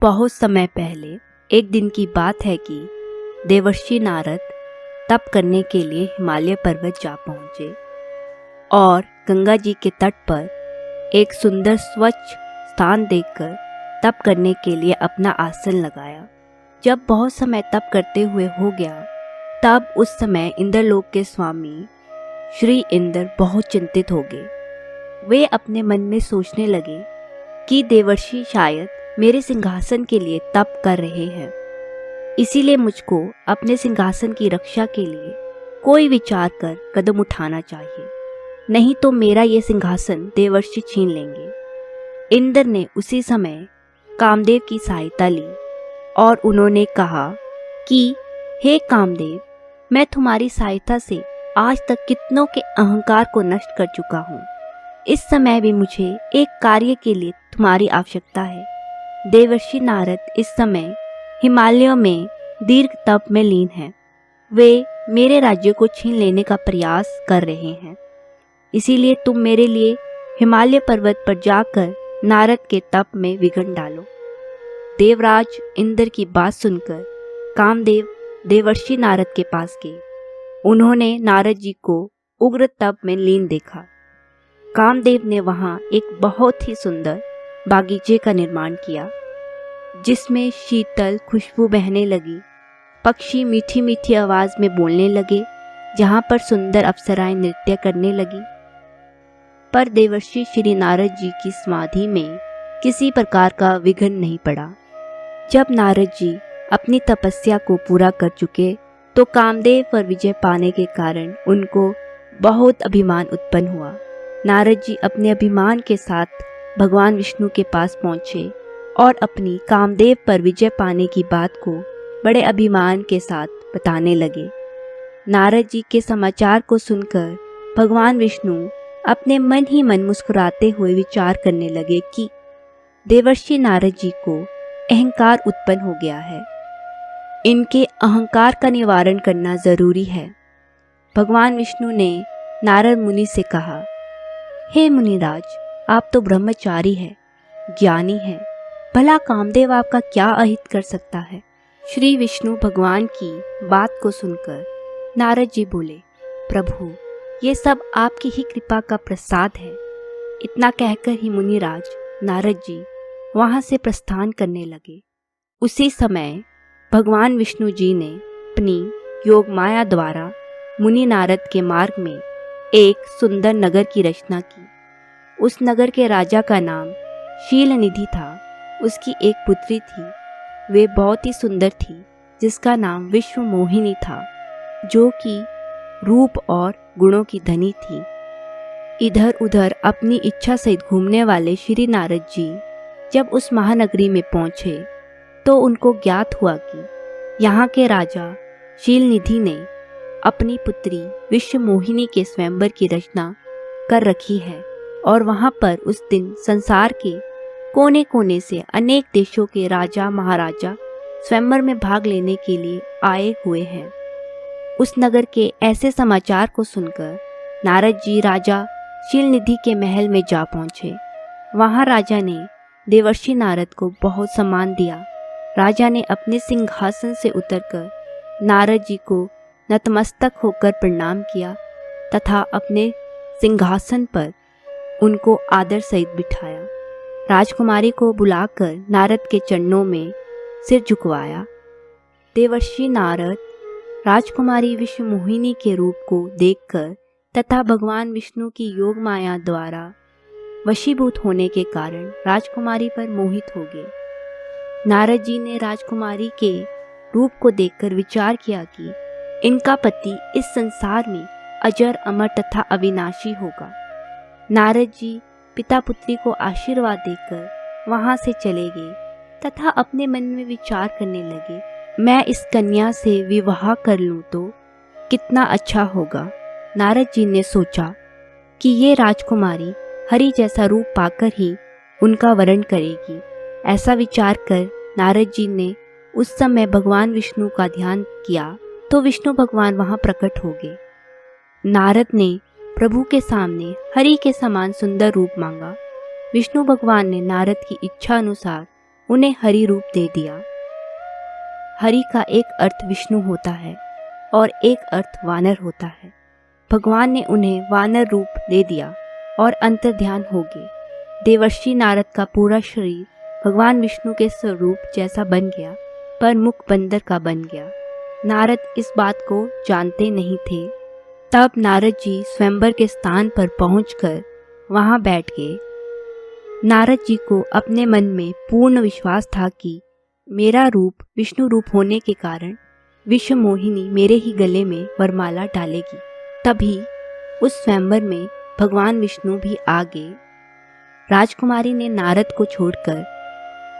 बहुत समय पहले एक दिन की बात है कि देवर्षि नारद तप करने के लिए हिमालय पर्वत जा पहुँचे और गंगा जी के तट पर एक सुंदर स्वच्छ स्थान देखकर तप करने के लिए अपना आसन लगाया। जब बहुत समय तप करते हुए हो गया, तब उस समय इंद्रलोक के स्वामी श्री इंद्र बहुत चिंतित हो गए। वे अपने मन में सोचने लगे कि देवर्षि शायद मेरे सिंहासन के लिए तप कर रहे हैं, इसीलिए मुझको अपने सिंहासन की रक्षा के लिए कोई विचार कर कदम उठाना चाहिए, नहीं तो मेरा ये सिंहासन देवर्षि छीन लेंगे। इंद्र ने उसी समय कामदेव की सहायता ली और उन्होंने कहा कि हे कामदेव, मैं तुम्हारी सहायता से आज तक कितनों के अहंकार को नष्ट कर चुका हूँ। इस समय भी मुझे एक कार्य के लिए तुम्हारी आवश्यकता है। देवर्षि नारद इस समय हिमालयों में दीर्घ तप में लीन हैं। वे मेरे राज्य को छीन लेने का प्रयास कर रहे हैं, इसीलिए तुम मेरे लिए हिमालय पर्वत पर जाकर नारद के तप में विघ्न डालो। देवराज इंद्र की बात सुनकर कामदेव देवर्षि नारद के पास गए। उन्होंने नारद जी को उग्र तप में लीन देखा। कामदेव ने वहाँ एक बहुत ही सुंदर बागीचे का निर्माण किया, जिसमें शीतल खुशबू बहने लगी। पक्षी मीठी मीठी आवाज में बोलने लगे, जहाँ पर सुंदर अप्सराएं नृत्य करने लगी। पर देवर्षि श्री नारद जी की समाधि में किसी प्रकार का विघ्न नहीं पड़ा। जब नारद जी अपनी तपस्या को पूरा कर चुके, तो कामदेव पर विजय पाने के कारण उनको बहुत अभिमान उत्पन्न हुआ। नारद जी अपने अभिमान के साथ भगवान विष्णु के पास पहुँचे और अपनी कामदेव पर विजय पाने की बात को बड़े अभिमान के साथ बताने लगे। नारद जी के समाचार को सुनकर भगवान विष्णु अपने मन ही मन मुस्कुराते हुए विचार करने लगे कि देवर्षि नारद जी को अहंकार उत्पन्न हो गया है, इनके अहंकार का निवारण करना जरूरी है। भगवान विष्णु ने नारद मुनि से कहा, हे मुनिराज, आप तो ब्रह्मचारी हैं, ज्ञानी हैं, भला कामदेव आपका क्या अहित कर सकता है। श्री विष्णु भगवान की बात को सुनकर नारद जी बोले, प्रभु, ये सब आपकी ही कृपा का प्रसाद है। इतना कहकर ही मुनिराज नारद जी वहाँ से प्रस्थान करने लगे। उसी समय भगवान विष्णु जी ने अपनी योग माया द्वारा मुनि नारद के मार्ग में एक सुंदर नगर की रचना की। उस नगर के राजा का नाम शीलनिधि था। उसकी एक पुत्री थी, वे बहुत ही सुंदर थी, जिसका नाम विश्व मोहिनी था, जो कि रूप और गुणों की धनी थी। इधर उधर अपनी इच्छा सहित घूमने वाले श्री नारद जी जब उस महानगरी में पहुँचे, तो उनको ज्ञात हुआ कि यहाँ के राजा शीलनिधि ने अपनी पुत्री विश्व मोहिनी के स्वयंवर की रचना कर रखी है और वहाँ पर उस दिन संसार के कोने कोने से अनेक देशों के राजा महाराजा स्वयंवर में भाग लेने के लिए आए हुए हैं। उस नगर के ऐसे समाचार को सुनकर नारद जी राजा शीलनिधि के महल में जा पहुँचे। वहाँ राजा ने देवर्षि नारद को बहुत सम्मान दिया। राजा ने अपने सिंहासन से उतरकर नारद जी को नतमस्तक होकर प्रणाम किया तथा अपने सिंहासन पर उनको आदर सहित बिठाया। राजकुमारी को बुलाकर नारद के चरणों में सिर झुकवाया। देवर्षि नारद राजकुमारी विश्व मोहिनी के रूप को देखकर तथा भगवान विष्णु की योग माया द्वारा वशीभूत होने के कारण राजकुमारी पर मोहित हो गए। नारद जी ने राजकुमारी के रूप को देखकर विचार किया कि इनका पति इस संसार में अजर अमर तथा अविनाशी होगा। नारद जी पिता पुत्री को आशीर्वाद देकर वहाँ से चले गए तथा अपने मन में विचार करने लगे, मैं इस कन्या से विवाह कर लूँ तो कितना अच्छा होगा। नारद जी ने सोचा कि ये राजकुमारी हरि जैसा रूप पाकर ही उनका वरण करेगी। ऐसा विचार कर नारद जी ने उस समय भगवान विष्णु का ध्यान किया, तो विष्णु भगवान वहाँ प्रकट हो गए। नारद ने प्रभु के सामने हरि के समान सुंदर रूप मांगा। विष्णु भगवान ने नारद की इच्छा अनुसार उन्हें हरि रूप दे दिया। हरि का एक अर्थ विष्णु होता है और एक अर्थ वानर होता है। भगवान ने उन्हें वानर रूप दे दिया और अंतर्ध्यान हो गए। देवर्षि नारद का पूरा शरीर भगवान विष्णु के स्वरूप जैसा बन गया, पर मुख बंदर का बन गया। नारद इस बात को जानते नहीं थे। तब नारद जी स्वयंवर के स्थान पर पहुंचकर वहां बैठ गए। नारद जी को अपने मन में पूर्ण विश्वास था कि मेरा रूप विष्णु रूप होने के कारण विश्व मोहिनी मेरे ही गले में वरमाला डालेगी। तभी उस स्वयंवर में भगवान विष्णु भी आ गए। राजकुमारी ने नारद को छोड़कर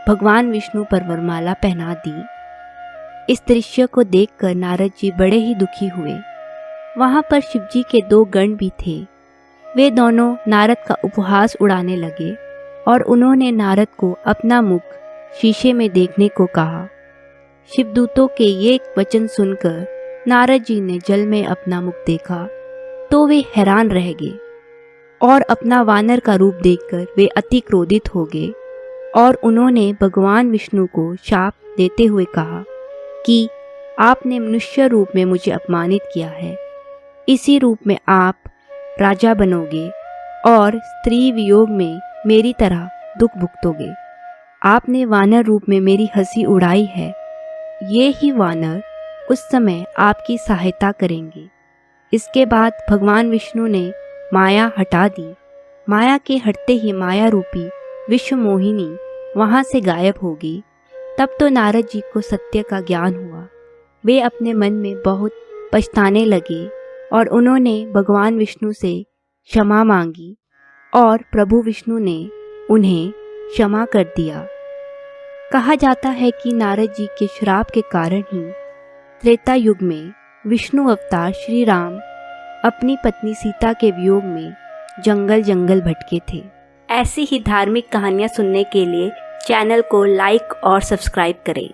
भगवान विष्णु पर वरमाला पहना दी। इस दृश्य को देखकर नारद जी बड़े ही दुखी हुए। वहां पर शिवजी के 2 गण भी थे। वे दोनों नारद का उपहास उड़ाने लगे और उन्होंने नारद को अपना मुख शीशे में देखने को कहा। शिवदूतों के ये वचन सुनकर नारद जी ने जल में अपना मुख देखा तो वे हैरान रह गए और अपना वानर का रूप देखकर वे अति क्रोधित हो गए और उन्होंने भगवान विष्णु को शाप देते हुए कहा कि आपने मनुष्य रूप में मुझे अपमानित किया है। इसी रूप में आप राजा बनोगे और स्त्री वियोग में मेरी तरह दुख भुगतोगे। आपने वानर रूप में मेरी हंसी उड़ाई है। ये ही वानर उस समय आपकी सहायता करेंगे। इसके बाद भगवान विष्णु ने माया हटा दी। माया के हटते ही माया रूपी विश्व मोहिनी वहाँ से गायब हो गई। तब तो नारद जी को सत्य का ज्ञान हुआ। वे अपने मन में बहुत पछताने लगे और उन्होंने भगवान विष्णु से क्षमा मांगी और प्रभु विष्णु ने उन्हें क्षमा कर दिया। कहा जाता है कि नारद जी के श्राप के कारण ही त्रेता युग में विष्णु अवतार श्री राम अपनी पत्नी सीता के वियोग में जंगल जंगल भटके थे। ऐसी ही धार्मिक कहानियाँ सुनने के लिए चैनल को लाइक और सब्सक्राइब करें।